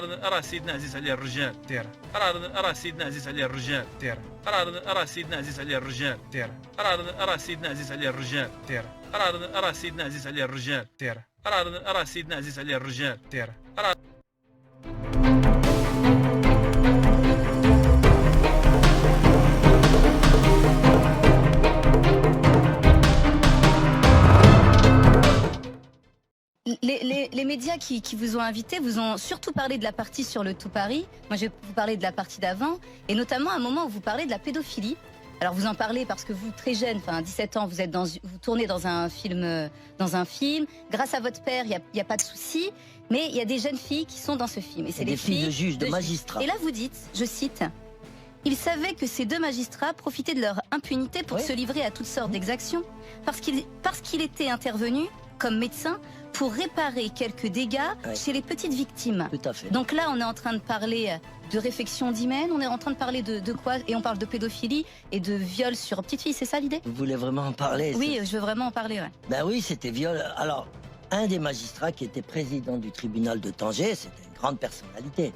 راه سيدنا عزيز عليه الرجال دير راه سيدنا عزيز عليه الرجال دير راه سيدنا عزيز عليه الرجال دير راه سيدنا عزيز عليه الرجال دير راه سيدنا عزيز عليه الرجال دير راه سيدنا عزيز عليه الرجال دير Les médias qui vous ont invité vous ont surtout parlé de la partie sur le Tout Paris. Moi, je vais vous parler de la partie d'avant, et notamment à un moment où vous parlez de la pédophilie. Alors, vous en parlez parce que vous, très jeune, enfin 17 ans, vous tournez dans un film. Grâce à votre père, il n'y a pas de souci, mais il y a des jeunes filles qui sont dans ce film. Et c'est des filles de juges, de magistrats. Et là, vous dites, je cite, ils savaient que ces deux magistrats profitaient de leur impunité pour se livrer à toutes sortes d'exactions, parce qu'il était intervenu comme médecin pour réparer quelques dégâts chez les petites victimes. Tout à fait. Donc là, on est en train de parler de réfection d'hymen, on est en train de parler de quoi? Et on parle de pédophilie et de viol sur petites filles, c'est ça l'idée? Vous voulez vraiment en parler? Oui, je veux vraiment en parler, ouais. Ben oui, c'était viol. Alors, un des magistrats qui était président du tribunal de Tanger, c'était une grande personnalité,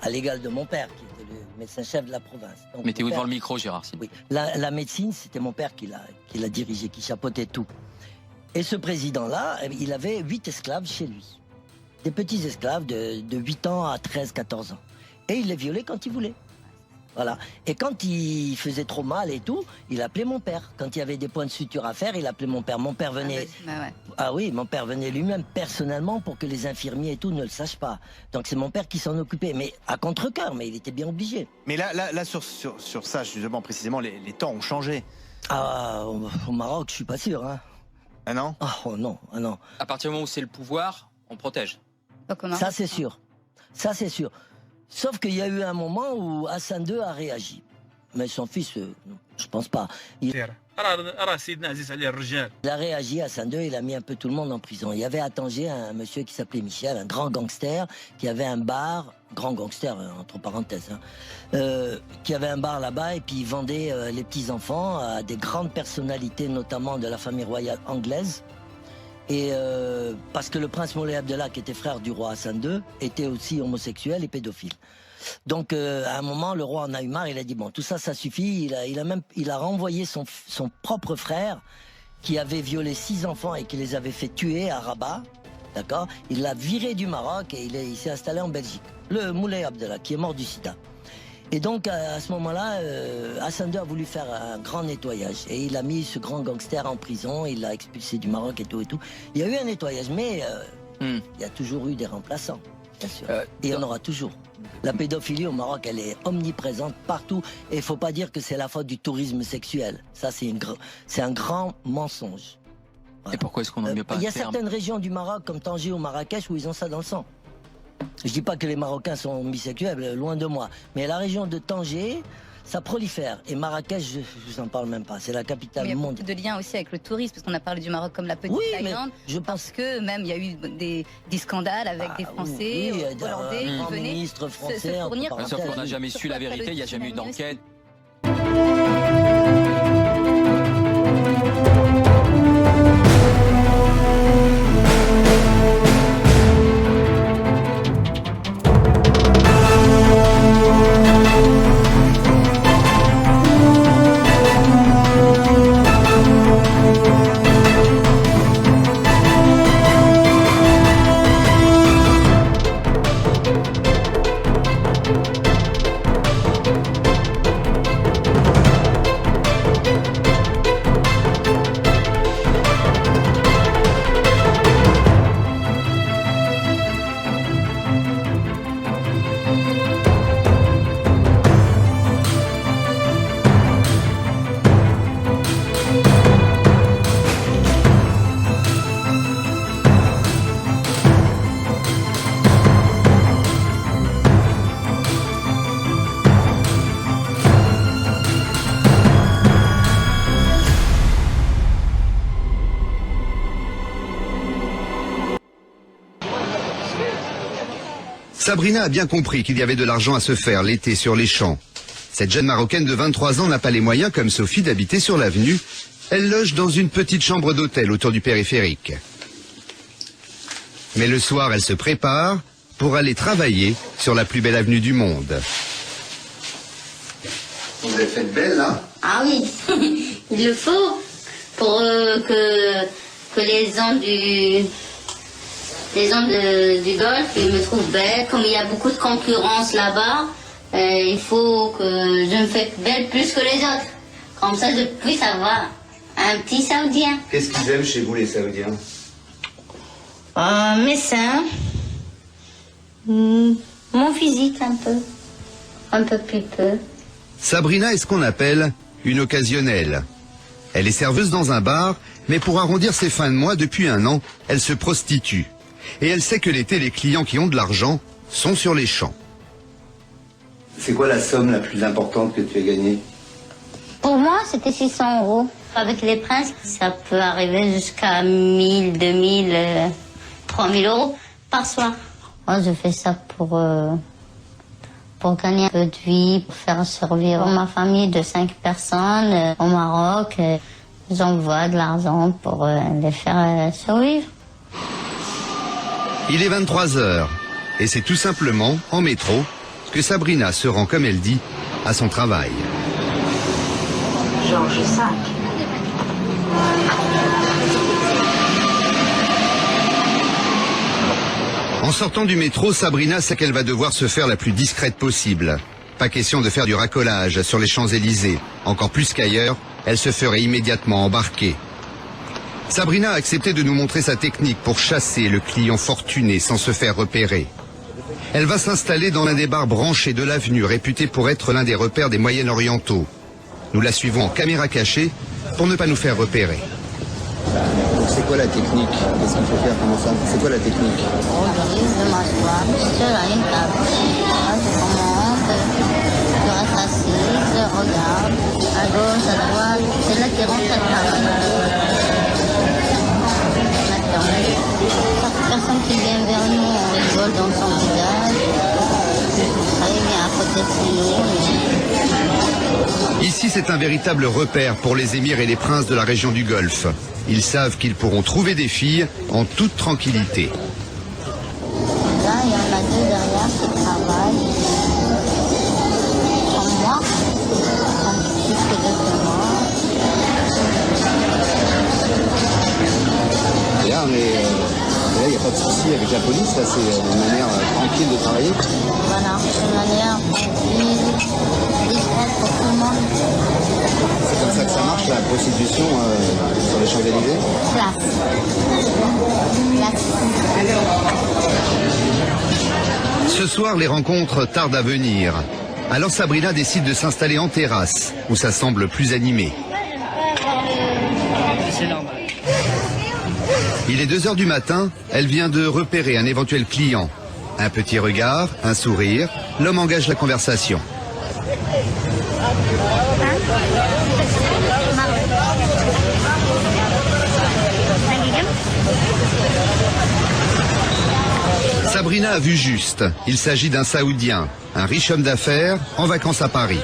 à l'égal de mon père, qui était le médecin-chef de la province. Donc, mettez-vous devant le micro, Gérard. Oui, la médecine, c'était mon père qui l'a dirigé, qui chapeautait tout. Et ce président-là, il avait 8 esclaves chez lui. Des petits esclaves de 8 ans à 13, 14 ans. Et il les violait quand il voulait. Voilà. Et quand il faisait trop mal et tout, il appelait mon père. Quand il y avait des points de suture à faire, il appelait mon père. Mon père venait... Ah oui, mon père venait lui-même personnellement pour que les infirmiers et tout ne le sachent pas. Donc c'est mon père qui s'en occupait. Mais à contre-cœur, mais il était bien obligé. Mais là sur ça, justement, précisément, les temps ont changé. Ah, au Maroc, je suis pas sûr, hein. Ah non? Oh non, ah non. À partir du moment où c'est le pouvoir, on protège. Ça c'est sûr. Ça c'est sûr. Sauf qu'il y a eu un moment où Hassan II a réagi. Mais son fils, je pense pas. Il a réagi, Hassan II, il a mis un peu tout le monde en prison. Il y avait à Tanger un monsieur qui s'appelait Michel, un grand gangster, qui avait un bar, grand gangster entre parenthèses, qui avait un bar là-bas et puis il vendait les petits-enfants à des grandes personnalités, notamment de la famille royale anglaise. Et parce que le prince Moulay Abdellah, qui était frère du roi Hassan II, était aussi homosexuel et pédophile. Donc à un moment, le roi en a eu marre, il a dit bon, tout ça, ça suffit. Il a renvoyé son propre frère qui avait violé 6 enfants et qui les avait fait tuer à Rabat, d'accord. Il l'a viré du Maroc et il s'est installé en Belgique. Le Moulay Abdellah, qui est mort du sida. Et donc à ce moment-là, Hassan II a voulu faire un grand nettoyage et il a mis ce grand gangster en prison, il l'a expulsé du Maroc et tout et tout. Il y a eu un nettoyage, mais il y a toujours eu des remplaçants, bien sûr. Et il y en aura toujours. La pédophilie au Maroc, elle est omniprésente partout. Et il ne faut pas dire que c'est la faute du tourisme sexuel. Ça, c'est un grand mensonge. Voilà. Et pourquoi est-ce qu'on n'en met pas un terme? Il y a certaines régions du Maroc, comme Tanger ou Marrakech, où ils ont ça dans le sang. Je dis pas que les Marocains sont bisexuels, loin de moi. Mais la région de Tanger, ça prolifère. Et Marrakech, je vous en parle même pas. C'est la capitale du monde. Il y a beaucoup de liens aussi avec le tourisme, parce qu'on a parlé du Maroc comme la petite Thaïlande. Je pense que même il y a eu des scandales avec des Français, Hollandais qui venaient se fournir. Sauf qu'on n'a jamais su la vérité, il n'y a jamais eu d'enquête. Sabrina a bien compris qu'il y avait de l'argent à se faire l'été sur les champs. Cette jeune Marocaine de 23 ans n'a pas les moyens, comme Sophie, d'habiter sur l'avenue. Elle loge dans une petite chambre d'hôtel autour du périphérique. Mais le soir, elle se prépare pour aller travailler sur la plus belle avenue du monde. Vous avez fait belle, là? Ah oui, il le faut pour que les gens du golf ils me trouvent belle. Comme il y a beaucoup de concurrence là-bas, il faut que je me fasse belle plus que les autres. Comme ça, je puisse avoir un petit Saoudien. Qu'est-ce qu'ils aiment chez vous, les Saoudiens? Mes seins, mon physique un peu plus peu. Sabrina est ce qu'on appelle une occasionnelle. Elle est serveuse dans un bar, mais pour arrondir ses fins de mois, depuis 1 an, elle se prostitue. Et elle sait que l'été, les clients qui ont de l'argent sont sur les champs. C'est quoi la somme la plus importante que tu as gagnée? Pour moi, c'était 600 €. Avec les princes, ça peut arriver jusqu'à 1000, 2000, 3000 € par soir. Moi, je fais ça pour gagner un peu de vie, pour faire survivre ma famille de 5 personnes au Maroc. J'envoie de l'argent pour les faire survivre. Il est 23h et c'est tout simplement en métro que Sabrina se rend, comme elle dit, à son travail. Georges V. En sortant du métro, Sabrina sait qu'elle va devoir se faire la plus discrète possible. Pas question de faire du racolage sur les Champs-Élysées. Encore plus qu'ailleurs, elle se ferait immédiatement embarquer. Sabrina a accepté de nous montrer sa technique pour chasser le client fortuné sans se faire repérer. Elle va s'installer dans l'un des bars branchés de l'avenue, réputé pour être l'un des repères des Moyen-Orientaux. Nous la suivons en caméra cachée pour ne pas nous faire repérer. Donc c'est quoi la technique? Qu'est-ce qu'il faut faire? Comment ça? C'est quoi la technique? Je m'assois sur une table. Je commence, je reste assise, je regarde à gauche, à droite. C'est là qu'il rentre le travail. Chaque personne qui vient vers nous, on rigole dans son visage. Il vient à côté de nous. Ici, c'est un véritable repère pour les émirs et les princes de la région du Golfe. Ils savent qu'ils pourront trouver des filles en toute tranquillité. Là, il y en a 2 derrière qui travaillent. Comme moi. Comme plus que 2 que moi. Et là, il n'y a pas de souci avec la police, là c'est une manière tranquille de travailler. Voilà, c'est une manière tranquille, discrète pour tout le monde. C'est comme ça que ça marche, la prostitution sur les Champs-Élysées? Classe. Ce soir, les rencontres tardent à venir. Alors Sabrina décide de s'installer en terrasse, où ça semble plus animé. Il est 2h du matin, elle vient de repérer un éventuel client. Un petit regard, un sourire, l'homme engage la conversation. Sabrina a vu juste. Il s'agit d'un Saoudien, un riche homme d'affaires en vacances à Paris.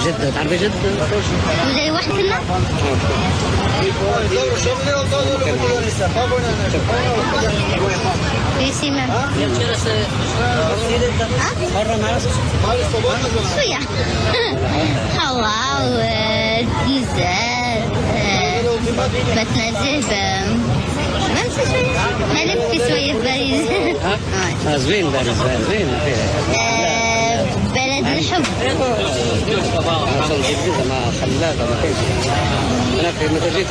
جدة تعرفي جدة؟ زي واحد كنا؟ في سيما شوية حوا وتيزات بتنزه بنسى شوية ما لبت شوية في باريس زوين باريس زوين بلد الحب جديدة ما خلابة ما كيف أنا في متى جيت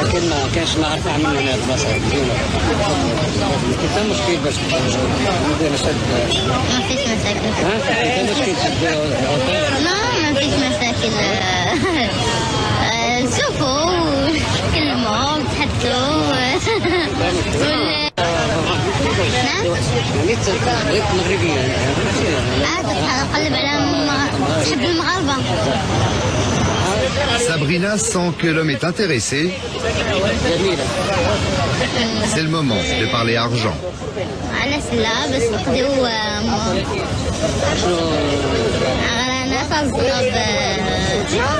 لكن ما كانش نعرف عن من هنا مصر كنت مشكلة بس بدنا نشد ما فيش مشاكل كان مشكلة لا ما فيش مشاكل شوفوا كلموا تحدثوا نعم؟ مغربية قلب على بحب المغاربة. Sabrina sent que l'homme est intéressé. C'est le moment de parler argent. علاش لا باش نقضيو أنا صغير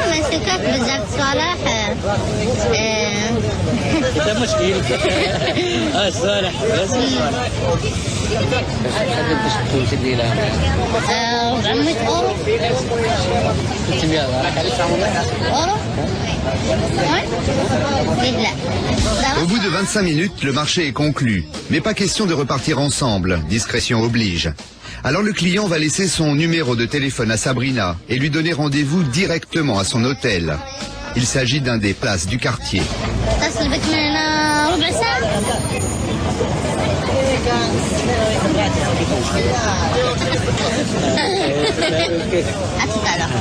ماشي كاك بزاف صالح ده مشكل صالح بس صالح بس تمشي ليلة 400 أورو. 600 راك عليك أورو؟ لا. Au bout de 25 minutes, le marché est conclu. Mais pas question de repartir ensemble, discrétion oblige. Alors le client va laisser son numéro de téléphone à Sabrina et lui donner rendez-vous directement à son hôtel. Il s'agit d'un des places du quartier. تصل بك من هنا ربع ساعة. À tout à l'heure.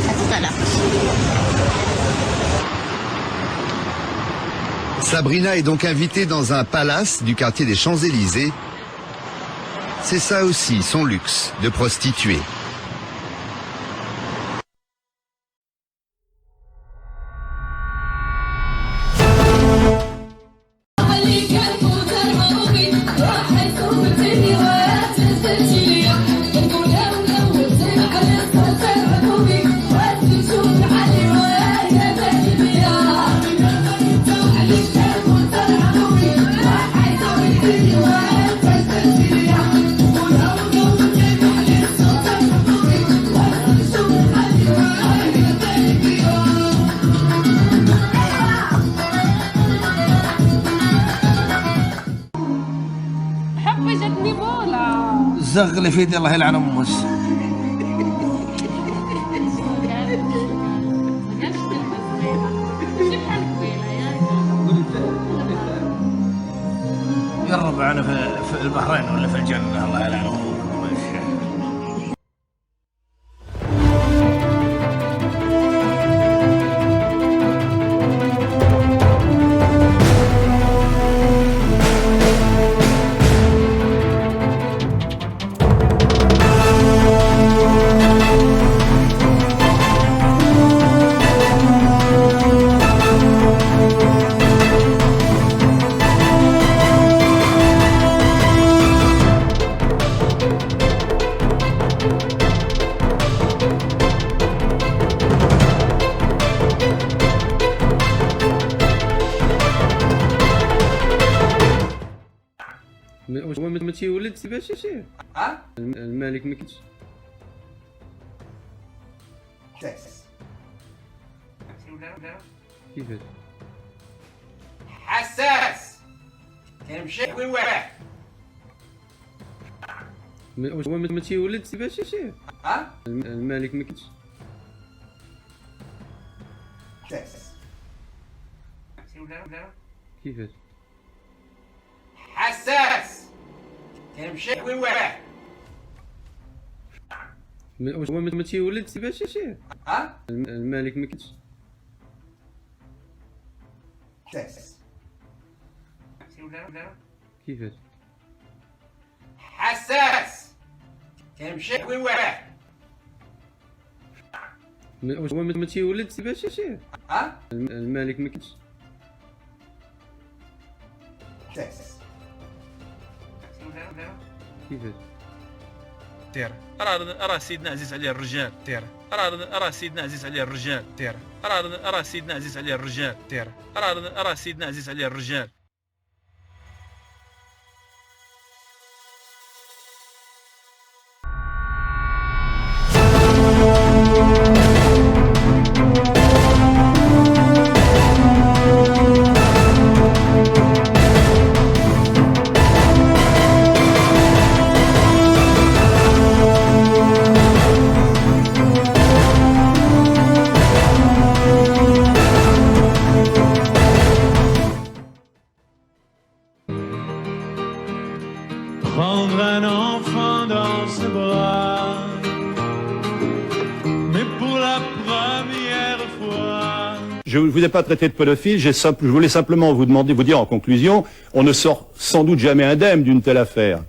À tout à l'heure. Sabrina est donc invitée dans un palace du quartier des Champs-Élysées. C'est ça aussi son luxe de prostituée. زغلي في يدي الله يلعن امك. قرب انا في البحرين ولا في الجنه الله يلعن امك. ما تيولد باش شي الملك ما كيتش كيفاش حساس كيمشي وين واحد ما تيولد باش شي الملك ما كيتش كيفاش حساس كيمشي وين واحد ما تيولد باش شي الملك ما كيتش كيفاش حساس كيمشي وين واحد ما تيولد باش شي الملك ما كيتش كيفاش تير راه سيدنا عزيز عليه الرجال تير راه سيدنا عزيز عليه الرجال تير راه سيدنا عزيز عليه الرجال تير راه سيدنا عزيز عليه الرجال. Prendre un enfant dans ses bras, mais pour la première fois. Je ne vous ai pas traité de pédophile, je voulais simplement vous dire en conclusion, on ne sort sans doute jamais indemne d'une telle affaire.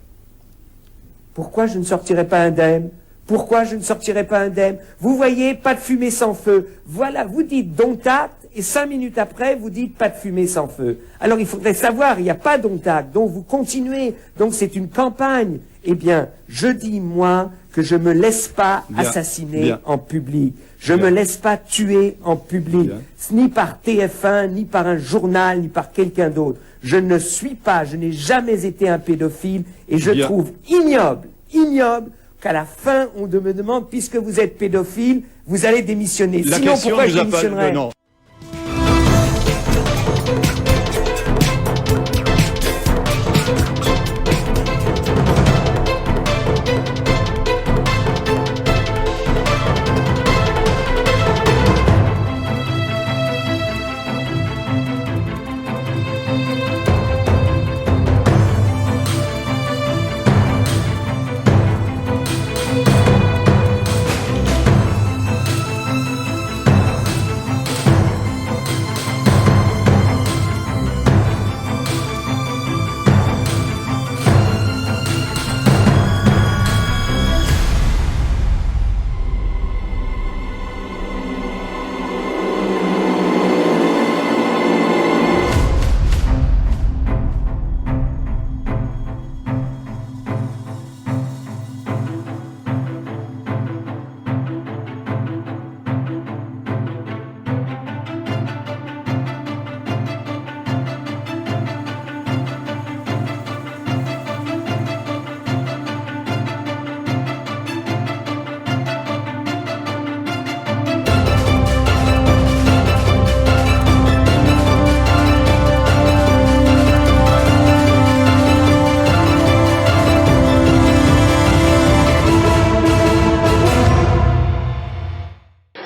Pourquoi je ne sortirai pas indemne? Pourquoi je ne sortirai pas indemne? Vous voyez, pas de fumée sans feu. Voilà, vous dites dont-acte, et 5 minutes après, vous dites pas de fumée sans feu. Alors il faudrait savoir, il n'y a pas dont-acte, donc vous continuez, donc c'est une campagne. Eh bien, je dis, moi, que je me laisse pas assassiner en public. Je me laisse pas tuer en public, ni par TF1, ni par un journal, ni par quelqu'un d'autre. Je ne suis pas, je n'ai jamais été un pédophile, et je trouve ignoble qu'à la fin, on me demande, puisque vous êtes pédophile, vous allez démissionner. Sinon, pourquoi je démissionnerais?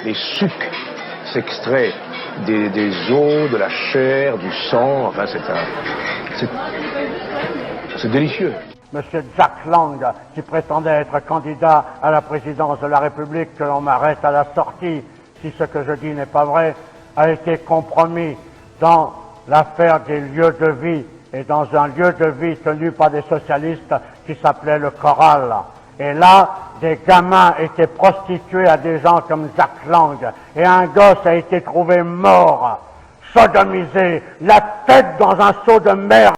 Les souks s'extraient des os, de la chair, du sang, enfin c'est délicieux. Monsieur Jack Lang, qui prétendait être candidat à la présidence de la République, que l'on m'arrête à la sortie, si ce que je dis n'est pas vrai, a été compromis dans l'affaire des lieux de vie et dans un lieu de vie tenu par des socialistes qui s'appelait le Choral. Et là, des gamins étaient prostitués à des gens comme Jack Lang. Et un gosse a été trouvé mort, sodomisé, la tête dans un seau de merde.